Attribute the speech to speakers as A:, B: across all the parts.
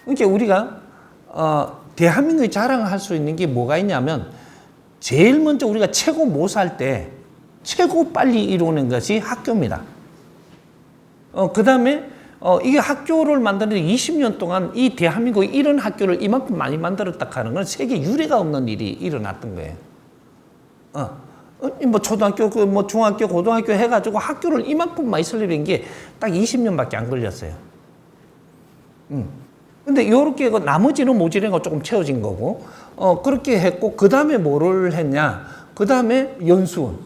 A: 그러니까 우리가 대한민국이 자랑할 수 있는 게 뭐가 있냐면 제일 먼저 우리가 최고 못 살 때 최고 빨리 이루는 것이 학교입니다. 그 다음에 이게 학교를 만드는데 20년 동안 이 대한민국이 이런 학교를 이만큼 많이 만들었다 하는 건 세계 유례가 없는 일이 일어났던 거예요. 뭐 초등학교, 뭐 중학교, 고등학교 해가지고 학교를 이만큼 많이 설립한 게 딱 20년밖에 안 걸렸어요. 근데 요렇게 나머지는 모질이가 조금 채워진 거고, 그렇게 했고, 그 다음에 뭐를 했냐? 그 다음에 연수원.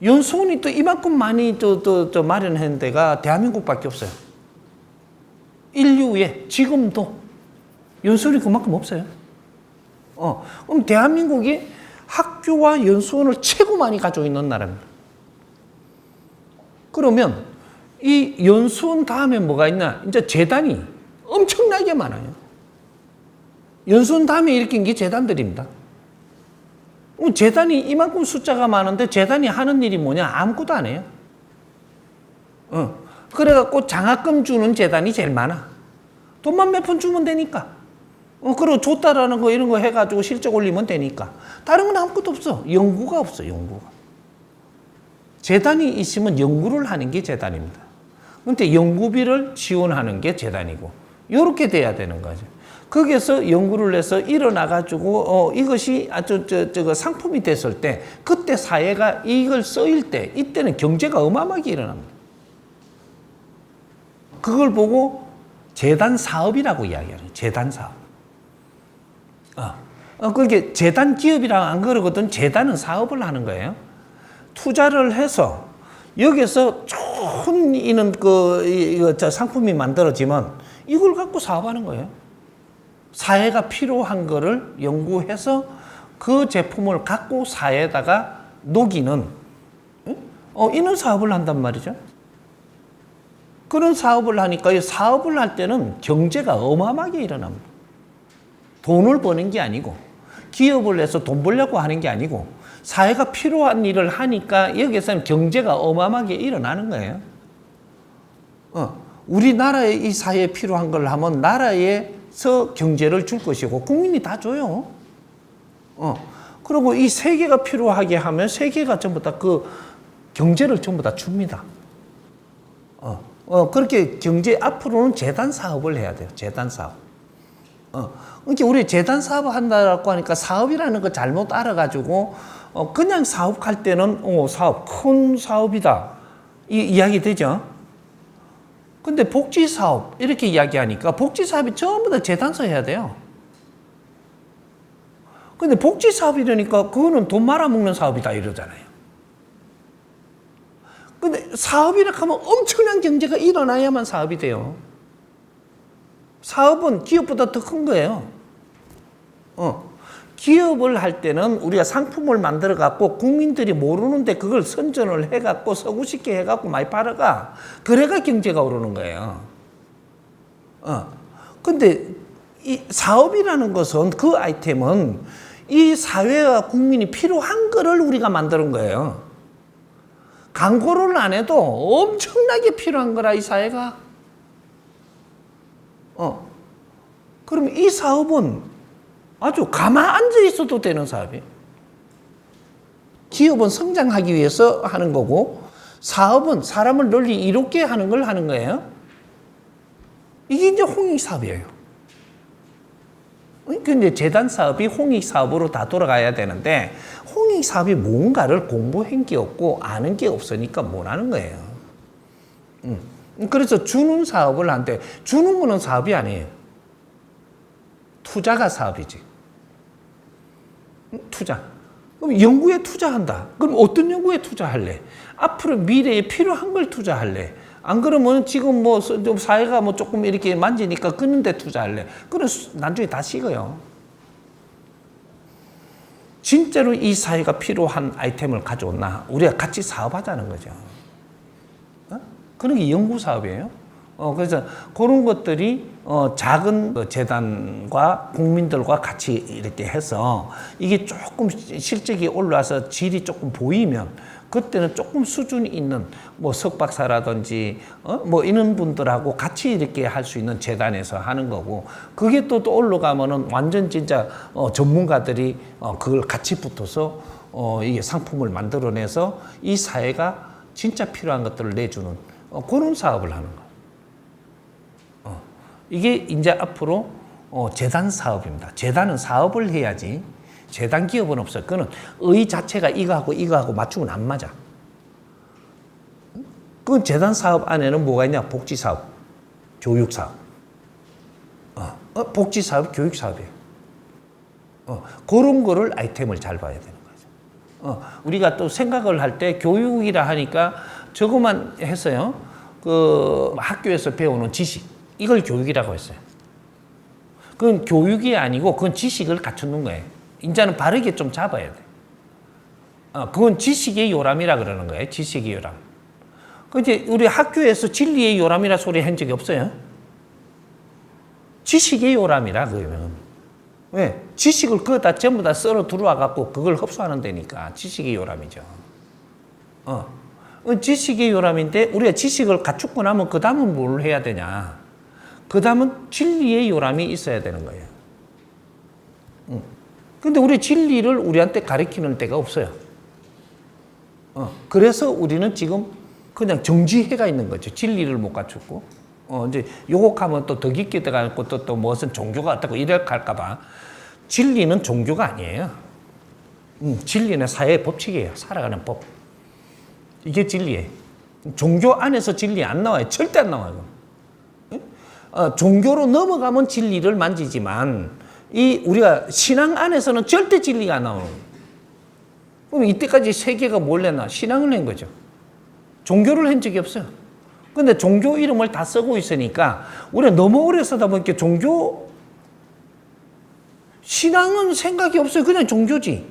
A: 연수원이 또 이만큼 많이 마련한 데가 대한민국밖에 없어요. 인류에 지금도 연수원이 그만큼 없어요. 그럼 대한민국이 학교와 연수원을 최고 많이 가지고 있는 나라입니다. 그러면 이 연수원 다음에 뭐가 있나? 이제 재단이 엄청나게 많아요. 연수원 다음에 일으킨 게 재단들입니다. 재단이 이만큼 숫자가 많은데 재단이 하는 일이 뭐냐? 아무것도 안 해요. 그래갖고 장학금 주는 재단이 제일 많아. 돈만 몇 푼 주면 되니까. 그리고 줬다라는 거 이런 거 해가지고 실적 올리면 되니까. 다른 건 아무것도 없어. 연구가 없어, 연구가. 재단이 있으면 연구를 하는 게 재단입니다. 근데 연구비를 지원하는 게 재단이고, 요렇게 돼야 되는 거죠. 거기에서 연구를 해서 일어나가지고, 이것이 아주 상품이 됐을 때, 그때 사회가 이걸 쓰일 때, 이때는 경제가 어마어마하게 일어납니다. 그걸 보고 재단 사업이라고 이야기하는 거예요. 재단 사업. 그게 재단 기업이랑 안 그러거든. 재단은 사업을 하는 거예요. 투자를 해서 여기서 좋은 상품이 만들어지면 이걸 갖고 사업하는 거예요. 사회가 필요한 거를 연구해서 그 제품을 갖고 사회에다가 녹이는 이런 사업을 한단 말이죠. 그런 사업을 하니까 이 사업을 할 때는 경제가 어마어마하게 일어납니다. 돈을 버는 게 아니고 기업을 해서 돈 벌려고 하는 게 아니고 사회가 필요한 일을 하니까 여기서는 경제가 어마어마하게 일어나는 거예요. 우리나라에 이 사회에 필요한 걸 하면 나라에서 경제를 줄 것이고 국민이 다 줘요. 그리고 이 세계가 필요하게 하면 세계가 전부 다 그 경제를 전부 다 줍니다. 그렇게 경제 앞으로는 재단 사업을 해야 돼요. 재단 사업. 그러니까 우리 재단 사업을 한다고 하니까 사업이라는 거 잘못 알아가지고 그냥 사업할 때는 사업 큰 사업이다 이 이야기 되죠. 근데 복지 사업 이렇게 이야기하니까 복지 사업이 전부 다 재단서 해야 돼요. 근데 복지 사업 이러니까 그거는 돈 말아먹는 사업이다 이러잖아요. 근데 사업이라 하면 엄청난 경제가 일어나야만 사업이 돼요. 사업은 기업보다 더 큰 거예요. 기업을 할 때는 우리가 상품을 만들어 갖고 국민들이 모르는데 그걸 선전을 해 갖고 서구쉽게 해 갖고 많이 팔아가. 그래가 경제가 오르는 거예요. 근데 이 사업이라는 것은 그 아이템은 이 사회와 국민이 필요한 거를 우리가 만드는 거예요. 광고를 안 해도 엄청나게 필요한 거라 이 사회가. 그럼 이 사업은 아주 가만 앉아 있어도 되는 사업이에요. 기업은 성장하기 위해서 하는 거고 사업은 사람을 널리 이롭게 하는 걸 하는 거예요. 이게 이제 홍익사업이에요. 그러니까 이제 재단 사업이 홍익사업으로 다 돌아가야 되는데 홍익사업이 뭔가를 공부한 게 없고 아는 게 없으니까 못 하는 거예요. 그래서 주는 사업을 한대. 주는 거는 사업이 아니에요. 투자가 사업이지. 투자. 그럼 연구에 투자한다. 그럼 어떤 연구에 투자할래? 앞으로 미래에 필요한 걸 투자할래? 안 그러면 지금 뭐 사회가 뭐 조금 이렇게 만지니까 그런데 투자할래? 그럼 나중에 다 식어요. 진짜로 이 사회가 필요한 아이템을 가져온나? 우리가 같이 사업하자는 거죠. 그런 게 연구 사업이에요. 그래서 그런 것들이 작은 재단과 국민들과 같이 이렇게 해서 이게 조금 실적이 올라와서 질이 조금 보이면 그때는 조금 수준이 있는 뭐 석박사라든지 뭐 이런 분들하고 같이 이렇게 할 수 있는 재단에서 하는 거고, 그게 또 올라가면은 완전 진짜 전문가들이 그걸 같이 붙어서 이게 상품을 만들어내서 이 사회가 진짜 필요한 것들을 내주는 그런 사업을 하는 거예요. 이게 이제 앞으로 재단 사업입니다. 재단은 사업을 해야지 재단 기업은 없어요. 그거는 의 자체가 이거하고 맞추면 안 맞아. 그 재단 사업 안에는 뭐가 있냐? 복지 사업, 교육 사업. 복지 사업, 교육 사업이에요. 그런 거를 아이템을 잘 봐야 되는 거죠. 우리가 또 생각을 할 때 교육이라 하니까 저것만 했어요. 그 학교에서 배우는 지식, 이걸 교육이라고 했어요. 그건 교육이 아니고 그건 지식을 갖추는 거예요. 이제는 바르게 좀 잡아야 돼. 그건 지식의 요람이라 그러는 거예요. 지식의 요람. 근데 우리 학교에서 진리의 요람이라 소리 한 적이 없어요. 지식의 요람이라 그러면. 왜? 지식을 그거 다 전부 다 썰어 들어와 갖고 그걸 흡수하는 데니까 지식의 요람이죠. 지식의 요람인데 우리가 지식을 갖추고 나면 그 다음은 뭘 해야 되냐? 그 다음은 진리의 요람이 있어야 되는 거예요. 근데 우리 진리를 우리한테 가르치는 데가 없어요. 그래서 우리는 지금 그냥 정지해가 있는 거죠. 진리를 못 갖추고. 이제 요곡하면 또 더 깊게 들어가고 또 무슨 종교가 어떻고 이렇게 할까봐. 진리는 종교가 아니에요. 진리는 사회의 법칙이에요. 살아가는 법. 이게 진리예요. 종교 안에서 진리 안 나와요. 절대 안 나와요. 종교로 넘어가면 진리를 만지지만 이 우리가 신앙 안에서는 절대 진리가 안 나오는 거예요. 그럼 이때까지 세계가 뭘 냈나? 신앙을 낸 거죠. 종교를 한 적이 없어요. 근데 종교 이름을 다 쓰고 있으니까 우리가 너무 오래 쓰다 보니까 신앙은 생각이 없어요. 그냥 종교지.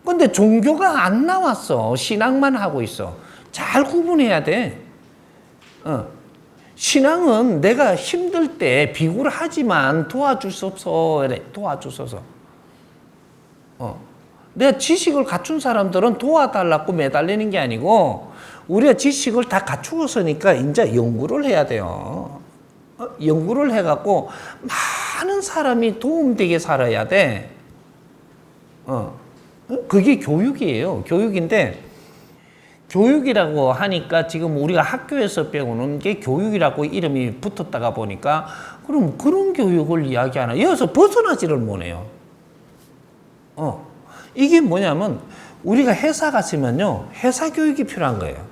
A: 근데 종교가 안 나왔어. 신앙만 하고 있어. 잘 구분해야 돼. 신앙은 내가 힘들 때 비굴 하지만 도와주소서. 도와주소서. 내가 지식을 갖춘 사람들은 도와달라고 매달리는 게 아니고 우리가 지식을 다 갖추었으니까 이제 연구를 해야 돼요. 연구를 해갖고 많은 사람이 도움되게 살아야 돼. 그게 교육이에요. 교육인데 교육이라고 하니까 지금 우리가 학교에서 배우는 게 교육이라고 이름이 붙었다가 보니까 그럼 그런 교육을 이야기하나? 여기서 벗어나지를 못해요. 이게 뭐냐면 우리가 회사 갔으면요. 회사 교육이 필요한 거예요.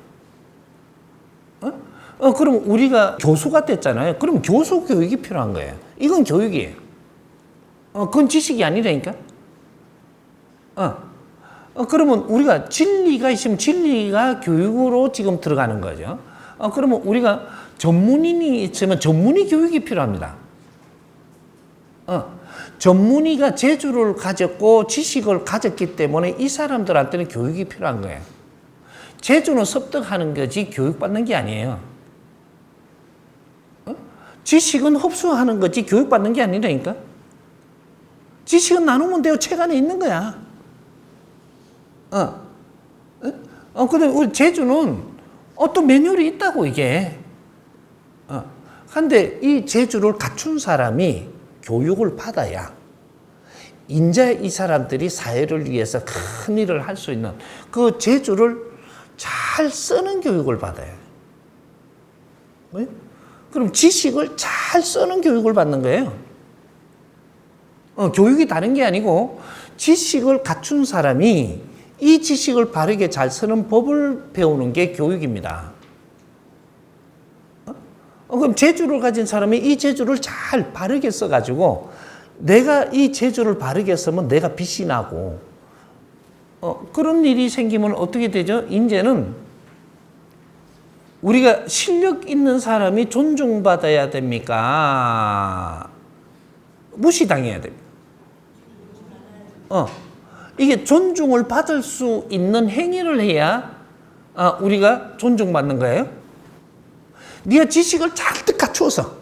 A: 그럼 우리가 교수가 됐잖아요. 그럼 교수 교육이 필요한 거예요. 이건 교육이에요. 그건 지식이 아니라니까. 그러면 우리가 진리가 있으면 진리가 교육으로 지금 들어가는 거죠. 그러면 우리가 전문인이 있으면 전문의 교육이 필요합니다. 전문의가 재주를 가졌고 지식을 가졌기 때문에 이 사람들한테는 교육이 필요한 거예요. 재주는 습득하는 거지 교육받는 게 아니에요. 지식은 흡수하는 거지 교육받는 게 아니라니까. 지식은 나누면 돼요. 책 안에 있는 거야. 근데 우리 재주는 어떤 매뉴얼이 있다고, 이게. 근데 이 재주를 갖춘 사람이 교육을 받아야, 이제 이 사람들이 사회를 위해서 큰 일을 할 수 있는 그 재주를 잘 쓰는 교육을 받아요. 그럼 지식을 잘 쓰는 교육을 받는 거예요. 교육이 다른 게 아니고, 지식을 갖춘 사람이 이 지식을 바르게 잘 쓰는 법을 배우는 게 교육입니다. 그럼 재주를 가진 사람이 이 재주를 잘 바르게 써가지고 내가 이 재주를 바르게 쓰면 내가 빛이 나고 그런 일이 생기면 어떻게 되죠? 이제는 우리가 실력 있는 사람이 존중받아야 됩니까? 무시당해야 됩니다. 이게 존중을 받을 수 있는 행위를 해야 우리가 존중받는 거예요. 네가 지식을 잔뜩 갖추어서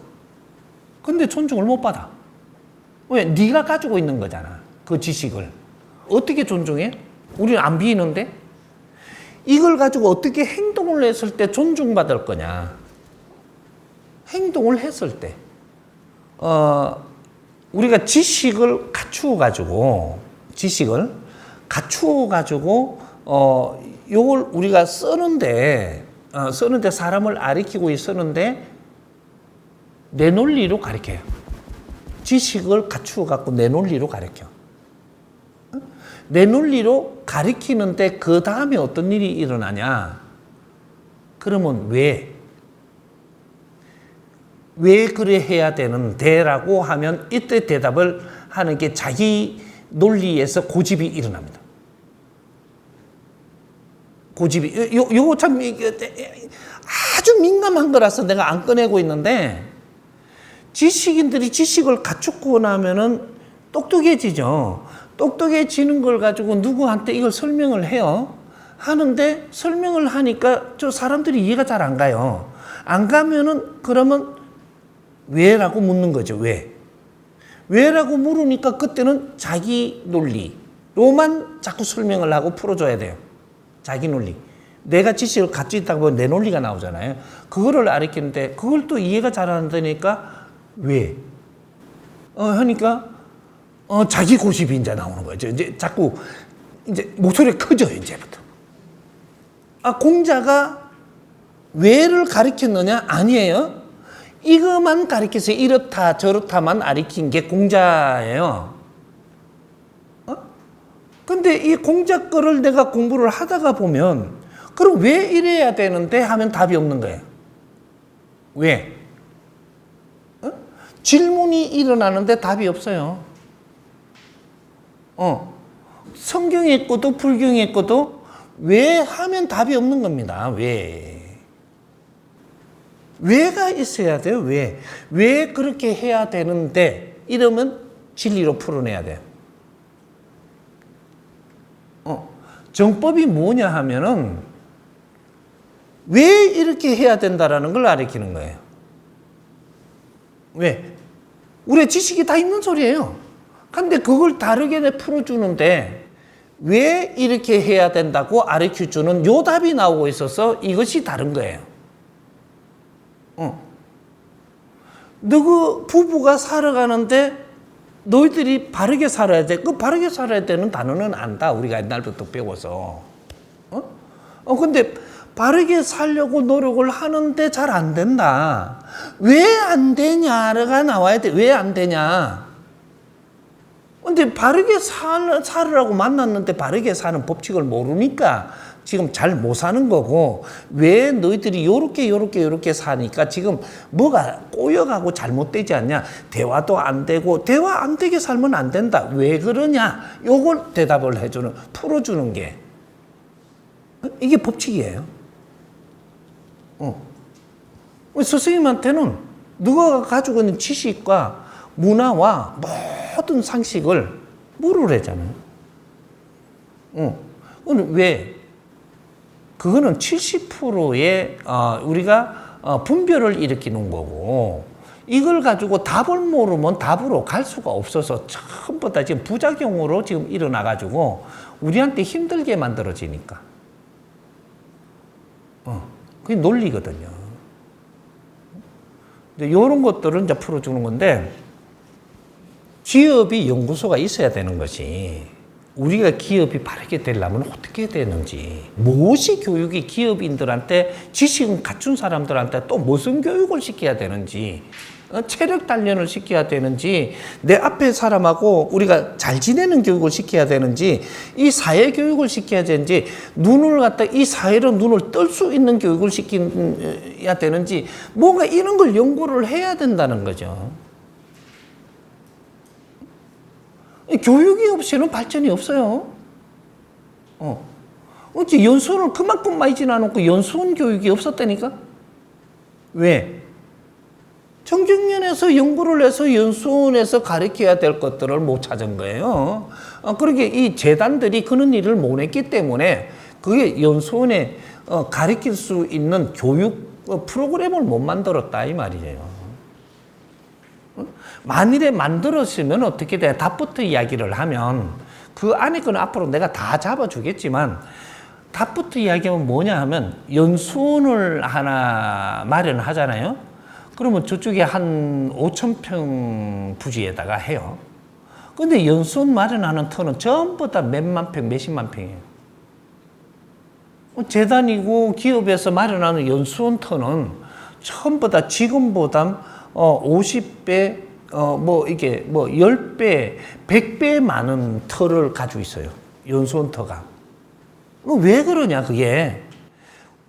A: 근데 존중을 못 받아. 왜? 네가 가지고 있는 거잖아. 그 지식을. 어떻게 존중해? 우리는 안 비는데? 이걸 가지고 어떻게 행동을 했을 때 존중받을 거냐. 행동을 했을 때. 우리가 지식을 갖추어 가지고, 요걸 우리가 쓰는데 사람을 가리키고 있었는데, 내 논리로 가르쳐요. 지식을 갖추어 갖고 내 논리로 가르쳐. 내 논리로 가르치는데 그 다음에 어떤 일이 일어나냐? 그러면 왜 그래 해야 되는데라고 하면 이때 대답을 하는 게 자기 논리에서 고집이 일어납니다. 고집이. 요거 참 아주 민감한 거라서 내가 안 꺼내고 있는데, 지식인들이 지식을 갖추고 나면은 똑똑해지죠. 똑똑해지는 걸 가지고 누구한테 이걸 설명을 해요. 하는데 설명을 하니까 저 사람들이 이해가 잘 안 가요. 안 가면은 그러면 왜라고 묻는 거죠. 왜? 왜라고 물으니까 그때는 자기 논리로만 자꾸 설명을 하고 풀어줘야 돼요. 자기 논리. 내가 지식을 갖고 있다고 보면 내 논리가 나오잖아요. 그거를 가르치는데 그걸 또 이해가 잘 안 되니까 왜? 하니까 자기 고집이 이제 나오는 거죠. 이제 자꾸 이제 목소리가 커져요, 이제부터. 공자가 왜를 가르쳤느냐? 아니에요. 이것만 가르쳐서 이렇다 저렇다만 가르친 게 공자예요. 근데 이 공자 거를 내가 공부를 하다가 보면, 그럼 왜 이래야 되는데 하면 답이 없는 거예요. 왜? 질문이 일어나는데 답이 없어요. 성경에 있고도 불경에 있고도 왜 하면 답이 없는 겁니다. 왜가 있어야 돼요. 왜 그렇게 해야 되는데 이러면 진리로 풀어내야 돼요. 정법이 뭐냐 하면은 왜 이렇게 해야 된다라는 걸 가르치는 거예요. 왜? 우리의 지식이 다 있는 소리예요. 근데 그걸 다르게 풀어주는데 왜 이렇게 해야 된다고 가르쳐주는 요 답이 나오고 있어서 이것이 다른 거예요. 너그 부부가 살아가는데 너희들이 바르게 살아야 돼. 그 바르게 살아야 되는 단어는 안다. 우리가 옛날부터 배워서. 근데 바르게 살려고 노력을 하는데 잘 안 된다. 왜 안 되냐가 나와야 돼. 왜 안 되냐. 근데 바르게 살으라고 만났는데 바르게 사는 법칙을 모르니까 지금 잘 못 사는 거고, 왜 너희들이 요렇게 사니까 지금 뭐가 꼬여가고 잘못되지 않냐. 대화도 안 되고, 대화 안 되게 살면 안 된다. 왜 그러냐. 요걸 대답을 풀어주는 게 이게 법칙이에요. 스승님한테는 누가 가지고 있는 지식과 문화와 모든 상식을 물으래잖아요. 왜? 그거는 70%의 우리가 분별을 일으키는 거고, 이걸 가지고 답을 모르면 답으로 갈 수가 없어서 전부 다 지금 부작용으로 지금 일어나가지고 우리한테 힘들게 만들어지니까. 그게 논리거든요. 이런 것들은 이제 풀어주는 건데, 기업이 연구소가 있어야 되는 것이, 우리가 기업이 바르게 되려면 어떻게 해야 되는지, 무엇이 교육이 기업인들한테, 지식은 갖춘 사람들한테 또 무슨 교육을 시켜야 되는지, 체력 단련을 시켜야 되는지, 내 앞에 사람하고 우리가 잘 지내는 교육을 시켜야 되는지, 이 사회 교육을 시켜야 되는지, 눈을 갖다 이 사회로 눈을 뜰 수 있는 교육을 시켜야 되는지, 뭔가 이런 걸 연구를 해야 된다는 거죠. 교육이 없이는 발전이 없어요. 어째 연수원을 그만큼 많이 지나놓고 연수원 교육이 없었다니까? 왜? 정경련에서 연구를 해서 연수원에서 가르쳐야 될 것들을 못 찾은 거예요. 그러게 이 재단들이 그런 일을 못 했기 때문에 그게 연수원에 가르칠 수 있는 교육 프로그램을 못 만들었다 이 말이에요. 만일에 만들었으면 어떻게 돼? 답부터 이야기를 하면 그 안에 거는 앞으로 내가 다 잡아주겠지만, 답부터 이야기하면 뭐냐 하면 연수원을 하나 마련하잖아요. 그러면 저쪽에 한 5,000평 부지에다가 해요. 근데 연수원 마련하는 터는 전부 다 몇만 평, 몇십만 평이에요. 재단이고 기업에서 마련하는 연수원 터는 전부 다 지금보다 50배, 이게 10배, 100배 많은 터를 가지고 있어요. 연수원 터가. 왜 그러냐, 그게.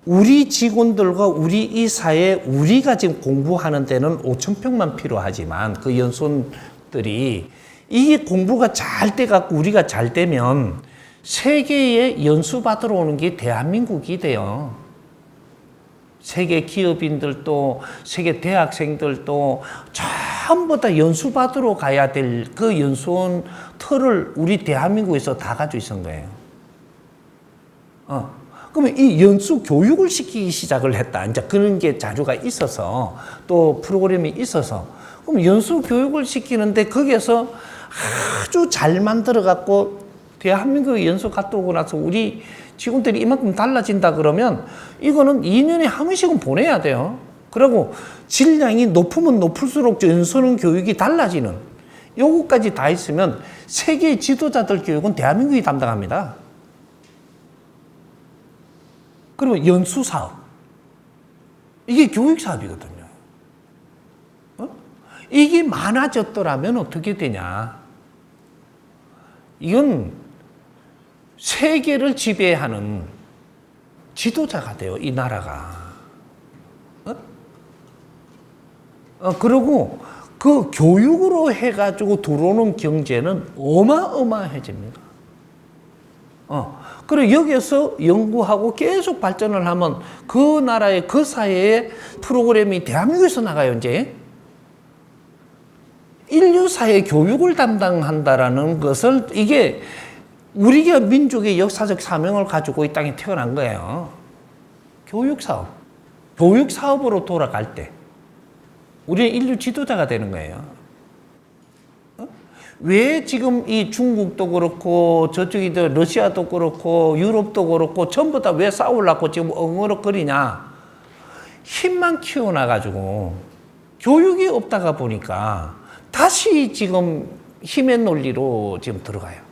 A: 우리 직원들과 우리 이 사회, 우리가 지금 공부하는 데는 5,000평만 필요하지만 그 연수원들이 이게 공부가 잘 돼갖고 우리가 잘 되면 세계에 연수 받으러 오는 게 대한민국이 돼요. 세계 기업인들도 세계 대학생들도 전부 다 연수 받으러 가야 될 그 연수원 터를 우리 대한민국에서 다 가지고 있는 거예요. 그러면 이 연수 교육을 시키기 시작을 했다. 이제 그런 게 자료가 있어서 또 프로그램이 있어서 그럼 연수 교육을 시키는데 거기에서 아주 잘 만들어 갖고 대한민국에 연수 갔다 오고 나서 우리 직원들이 이만큼 달라진다 그러면 이거는 2년에 한 번씩은 보내야 돼요. 그리고 질량이 높으면 높을수록 연수원 교육이 달라지는 요거까지 다 있으면 세계 지도자들 교육은 대한민국이 담당합니다. 그러면 연수 사업. 이게 교육 사업이거든요. 이게 많아졌더라면 어떻게 되냐. 이건 세계를 지배하는 지도자가 돼요, 이 나라가. 그리고 그 교육으로 해가지고 들어오는 경제는 어마어마해집니다. 그리고 여기에서 연구하고 계속 발전을 하면 그 나라의 그 사회의 프로그램이 대한민국에서 나가요, 이제. 인류사의 교육을 담당한다라는 것을 이게 우리가 민족의 역사적 사명을 가지고 이 땅에 태어난 거예요. 교육사업. 교육사업으로 돌아갈 때 우리는 인류 지도자가 되는 거예요. 왜 지금 이 중국도 그렇고 저쪽이 러시아도 그렇고 유럽도 그렇고 전부 다 왜 싸우려고 지금 엉얼거리냐. 힘만 키워놔가지고 교육이 없다가 보니까 다시 지금 힘의 논리로 지금 들어가요.